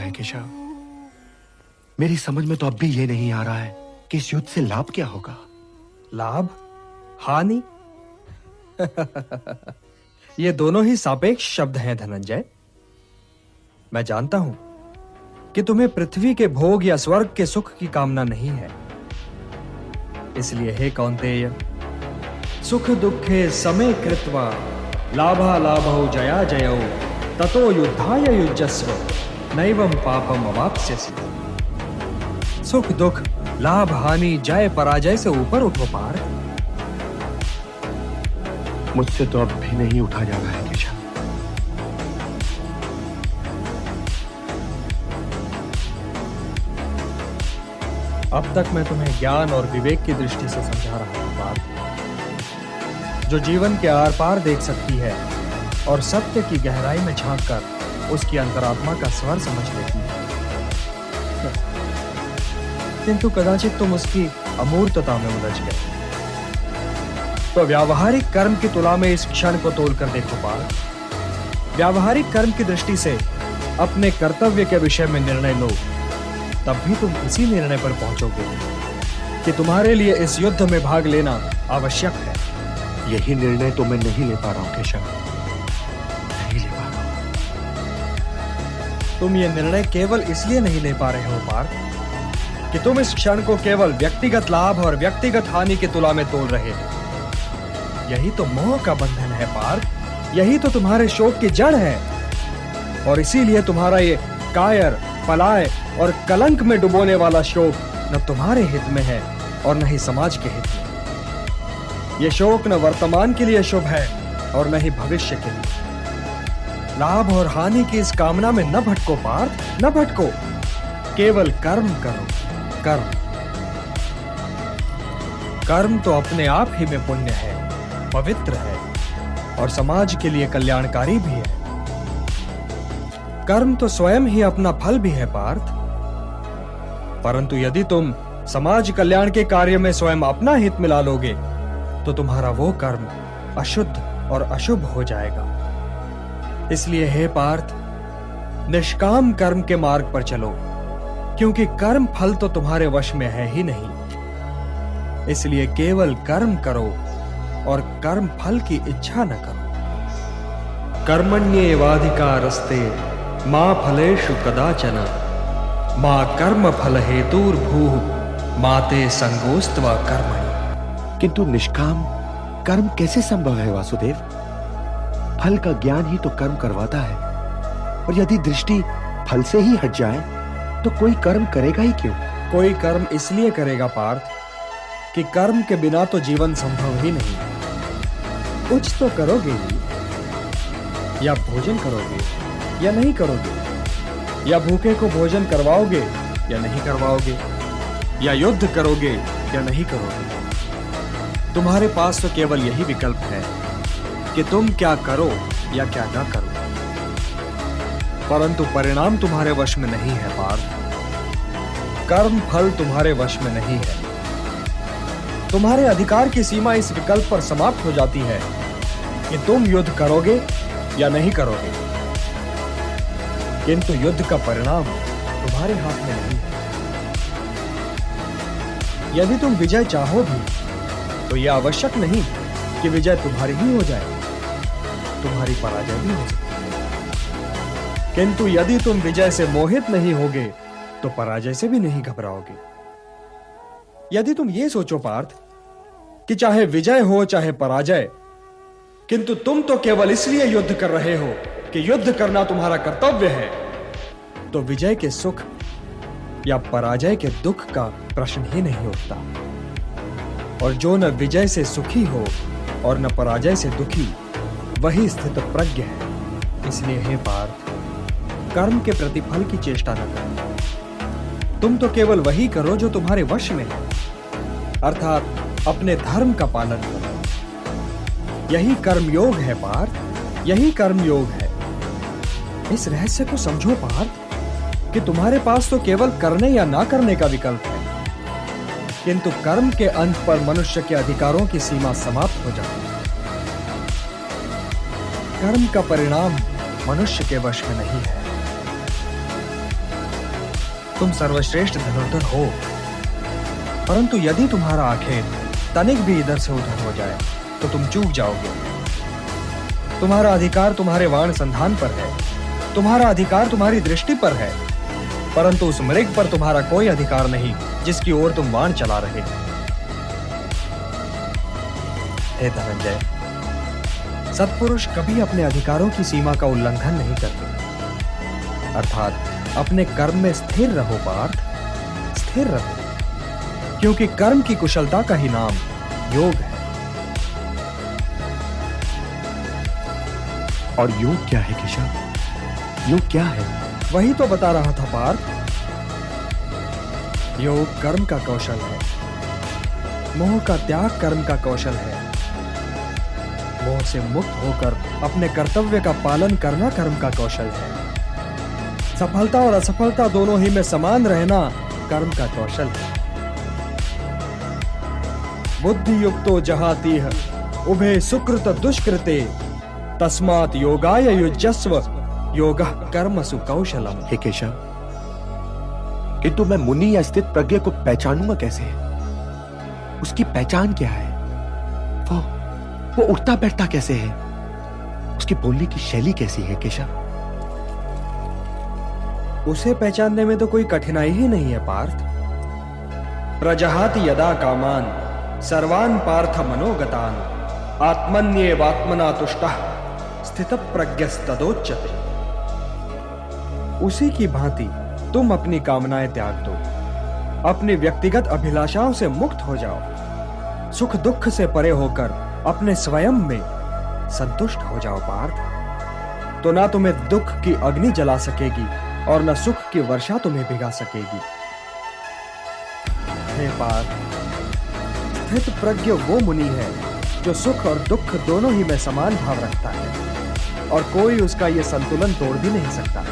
है केशव। मेरी समझ में तो अब भी ये नहीं आ रहा है कि इस युद्ध से लाभ क्या होगा। लाभ, हानि ये दोनों ही सापेक्ष शब्द हैं धनंजय। मैं जानता हूं कि तुम्हें पृथ्वी के भोग या स्वर्ग के सुख की कामना नहीं है। इसलिए हे कौन्तेय, सुख दुखे समे कृत्वा लाभा लाभौ जया जयौ ततो युद्धाय युज्यस्व नैवं पापम अवाप्स्यसि। सुख दुख, लाभ हानि, जय पराजय से ऊपर उठो पार। मुझसे तो अब भी नहीं उठा जा रहा है केशव। अब तक मैं तुम्हें ज्ञान और विवेक की दृष्टि से समझा रहा हूं पार्थ, जो जीवन के आर पार देख सकती है और सत्य की गहराई में झांककर उसकी अंतरात्मा का स्वर समझ लेती है। किंतु कदाचित तुम उसकी अमूर्तता में उलझ गए। तो व्यावहारिक कर्म की तुला में इस क्षण को तोलकर देखो पार्थ। व्यावहारिक कर्म की दृष्टि से अपने कर्तव्य के विषय में निर्णय लो, तब भी तुम इसी निर्णय पर पहुंचोगे कि तुम्हारे लिए इस युद्ध में भाग लेना आवश्यक है। यही निर्णय तो मैं नहीं ले पा रहा हूं केशव, नहीं ले पा रहा हूं। तुम ये निर्णय केवल इसलिए नहीं ले पा रहे हो पार्थ कि तुम इस क्षण को केवल व्यक्तिगत लाभ और व्यक्तिगत हानि की तुला में तोल रहे हो। यही तो मोह का बंधन है पार्थ, यही तो तुम्हारे शोक की जड़ है। और इसीलिए तुम्हारा ये कायर, पलाय और कलंक में डुबोने वाला शोक न तुम्हारे हित में है और न ही समाज के हित में। ये शोक न वर्तमान के लिए शुभ है और न ही भविष्य के लिए। लाभ और हानि की इस कामना में न भटको पार्थ, न भटको। केवल कर्म करो, कर्म। कर्म तो अपने आप ही में पुण्य है, पवित्र है और समाज के लिए कल्याणकारी भी है। कर्म तो स्वयं ही अपना फल भी है पार्थ। परंतु यदि तुम समाज कल्याण के कार्य में स्वयं अपना हित मिला लोगे तो तुम्हारा वो कर्म अशुद्ध और अशुभ हो जाएगा। इसलिए हे पार्थ, निष्काम कर्म के मार्ग पर चलो, क्योंकि कर्म फल तो तुम्हारे वश में है ही नहीं। इसलिए केवल कर्म करो और कर्म फल की इच्छा न करो। कर्मण्येवाधिकारस्ते मा फलेषु कदाचन मा कर्म फल हेतुर्भूः माते संगोस्त्वा कर्मणि। किंतु निष्काम कर्म कैसे संभव है वासुदेव? फल का ज्ञान ही तो कर्म करवाता है, और यदि दृष्टि फल से ही हट जाए तो कोई कर्म करेगा ही क्यों? कोई कर्म इसलिए करेगा पार्थ कि कर्म के बिना तो जीवन संभव ही नहीं। कुछ तो करोगे ही, या भोजन करोगे या नहीं करोगे, या भूखे को भोजन करवाओगे या नहीं करवाओगे, या युद्ध करोगे या नहीं करोगे। तुम्हारे पास तो केवल यही विकल्प है कि तुम क्या करो या क्या ना करो। परंतु परिणाम तुम्हारे वश में नहीं है पार्थ। कर्म फल तुम्हारे वश में नहीं है। तुम्हारे अधिकार की सीमा इस विकल्प पर समाप्त हो जाती है कि तुम युद्ध करोगे या नहीं करोगे। किंतु युद्ध का परिणाम तुम्हारे हाथ में नहीं है। यदि तुम विजय चाहो भी तो यह आवश्यक नहीं कि विजय तुम्हारी ही हो जाए, तुम्हारी पराजय भी हो सकती है। किंतु यदि तुम विजय से मोहित नहीं होगे तो पराजय से भी नहीं घबराओगे। यदि तुम ये सोचो पार्थ कि चाहे विजय हो चाहे पराजय, किंतु तुम तो केवल इसलिए युद्ध कर रहे हो कि युद्ध करना तुम्हारा कर्तव्य है, तो विजय के सुख या पराजय के दुख का प्रश्न ही नहीं उठता। और जो न विजय से सुखी हो और न पराजय से दुखी, वही स्थित प्रज्ञ है। इसलिए हे पार्थ, कर्म के प्रतिफल की चेष्टा न करो। तुम तो केवल वही करो जो तुम्हारे वश में है, अर्थात अपने धर्म का पालन करो। यही कर्मयोग है पार्थ, यही कर्मयोग है। इस रहस्य को समझो पार्थ कि तुम्हारे पास तो केवल करने या ना करने का विकल्प है, किंतु कर्म के अंत पर मनुष्य के अधिकारों की सीमा समाप्त हो जाती है। कर्म का परिणाम मनुष्य के वश में नहीं है। तुम सर्वश्रेष्ठ धनुर्धर हो, परंतु यदि तुम्हारा आखेट तनिक भी इधर से उधर हो जाए तो तुम चूक जाओगे। तुम्हारा अधिकार तुम्हारे वाण संधान पर है, तुम्हारा अधिकार तुम्हारी दृष्टि पर है, परंतु उस मृग पर तुम्हारा कोई अधिकार नहीं जिसकी ओर तुम बाण चला रहे हो। हे धनंजय, सत्पुरुष कभी अपने अधिकारों की सीमा का उल्लंघन नहीं करते। अर्थात अपने कर्म में स्थिर रहो पार्थ, स्थिर रहो, क्योंकि कर्म की कुशलता का ही नाम योग है। और योग क्या है केशव? योग क्या है? वही तो बता रहा था पार्थ। योग कर्म का कौशल है, मोह का त्याग कर्म का कौशल है, मोह से मुक्त होकर अपने कर्तव्य का पालन करना कर्म का कौशल है, सफलता और असफलता दोनों ही में समान रहना कर्म का कौशल है। बुद्धि युक्तो जहातीह उभे सुकृत दुष्कृते तस्मात् योगाय युज्यस्व योगः कर्मसु कौशलम। हे केशव, किंतु मैं मुनि या स्थित प्रज्ञ को पहचानूंगा कैसे? उसकी पहचान क्या है? वो उठता बैठता कैसे है? उसकी बोलने की शैली कैसी है केशव? उसे पहचानने में तो कोई कठिनाई ही नहीं है पार्थ। प्रजहाति यदा कामान सर्वान् पार्थ मनोगतान् आत्मन्येवात्मना तुष्टः स्थित प्रज्ञस्तदोच्यते। उसी की भांति तुम अपनी कामनाएं त्याग दो, अपनी व्यक्तिगत अभिलाषाओं से मुक्त हो जाओ, सुख दुख से परे होकर अपने स्वयं में संतुष्ट हो जाओ पार्थ। तो ना तुम्हें दुख की अग्नि जला सकेगी और न सुख की वर्षा तुम्हें भिगा सकेगी। हे पार्थ, स्थित प्रज्ञ वो मुनि है जो सुख और दुख दोनों ही में समान भाव रखता है और कोई उसका यह संतुलन तोड़ भी नहीं सकता।